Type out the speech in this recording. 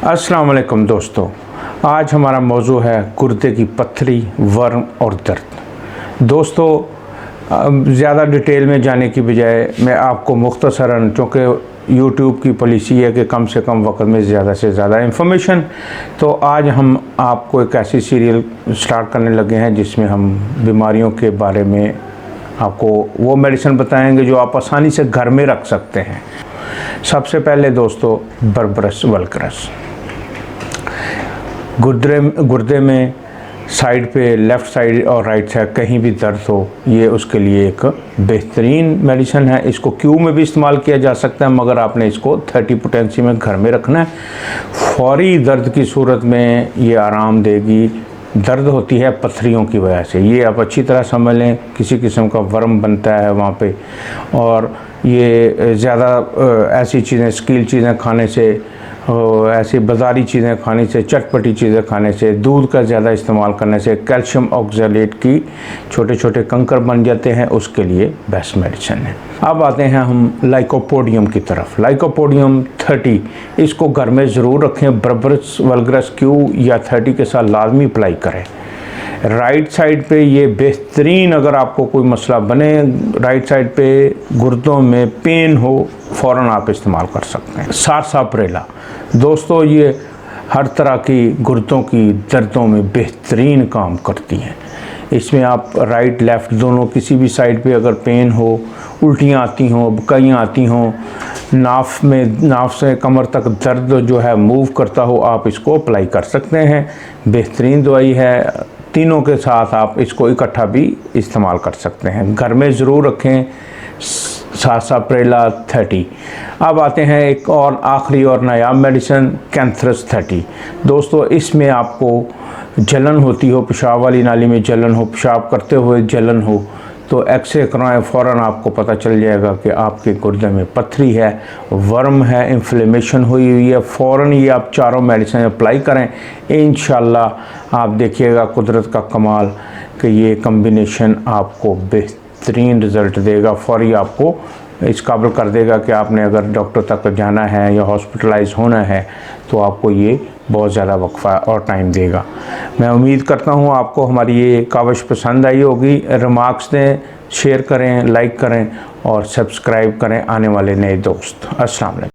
अस्सलाम वालेकुम दोस्तों, आज हमारा मौजू है गुर्दे की पत्थरी, वर्म और दर्द। दोस्तों, ज़्यादा डिटेल में जाने की बजाय मैं आपको मुख्तसरन, चूँकि यूट्यूब की पॉलिसी है कि कम से कम वक्त में ज़्यादा से ज़्यादा इंफॉर्मेशन, तो आज हम आपको एक ऐसी सीरियल स्टार्ट करने लगे हैं जिसमें हम बीमारियों के बारे में आपको वो मेडिसिन बताएंगे जो आप आसानी से घर में रख सकते हैं। सबसे पहले दोस्तों, बर्बरस वल्गरस। गुर्दे में साइड पे, लेफ़्ट साइड और राइट साइड कहीं भी दर्द हो, ये उसके लिए एक बेहतरीन मेडिसिन है। इसको क्यू में भी इस्तेमाल किया जा सकता है, मगर आपने इसको 30 पोटेंसी में घर में रखना है। फौरी दर्द की सूरत में ये आराम देगी। दर्द होती है पत्थरियों की वजह से, ये आप अच्छी तरह समझ लें। किसी किस्म का वर्म बनता है वहाँ पे, और ये ज़्यादा ऐसी चीज़ें, स्कील चीज़ें खाने से, ऐसी बाज़ारी चीज़ें खाने से, चटपटी चीज़ें खाने से, दूध का ज़्यादा इस्तेमाल करने से कैल्शियम ऑक्सलेट की छोटे छोटे कंकर बन जाते हैं, उसके लिए बेस्ट मेडिसिन है। अब आते हैं हम लाइकोपोडियम की तरफ। लाइकोपोडियम 30, इसको घर में ज़रूर रखें। बर्बरस वल्गरस क्यू या 30 के साथ लाजमी अप्लाई करें। राइट साइड पे ये बेहतरीन, अगर आपको कोई मसला बने, राइट साइड पे गुर्दों में पेन हो, फ़ौरन आप इस्तेमाल कर सकते हैं। सारसाप्रेला दोस्तों, ये हर तरह की गुर्दों की दर्दों में बेहतरीन काम करती हैं। इसमें आप राइट लेफ़्ट दोनों किसी भी साइड पे अगर पेन हो, उल्टियाँ आती हों, बकाइयाँ आती हों, नाफ से कमर तक दर्द जो है मूव करता हो, आप इसको अप्लाई कर सकते हैं। बेहतरीन दवाई है। तीनों के साथ आप इसको इकट्ठा भी इस्तेमाल कर सकते हैं। घर में ज़रूर रखें सारसाप्रेला 30। अब आते हैं एक और आखिरी और नायाब मेडिसिन, कैंथरस 30। दोस्तों, इसमें आपको जलन होती हो, पेशाब वाली नाली में जलन हो, पेशाब करते हुए जलन हो, तो एक्सरे कराएं, फ़ौरन आपको पता चल जाएगा कि आपके गुर्दे में पत्थरी है, वर्म है, इन्फ्लेमेशन हुई हुई है। फ़ौरन ये आप चारों मेडिसिन अप्लाई करें, इंशाल्लाह आप देखिएगा कुदरत का कमाल कि ये कम्बिनेशन आपको बेहतरीन रिज़ल्ट देगा। फ़ौरी आपको इस काबिल कर देगा कि आपने अगर डॉक्टर तक जाना है या हॉस्पिटलाइज होना है तो आपको ये बहुत ज़्यादा वक्फा और टाइम देगा। मैं उम्मीद करता हूँ आपको हमारी ये काविश पसंद आई होगी। रिमार्क्स दें, शेयर करें, लाइक करें और सब्सक्राइब करें आने वाले नए दोस्त। अस्सलाम वालेकुम।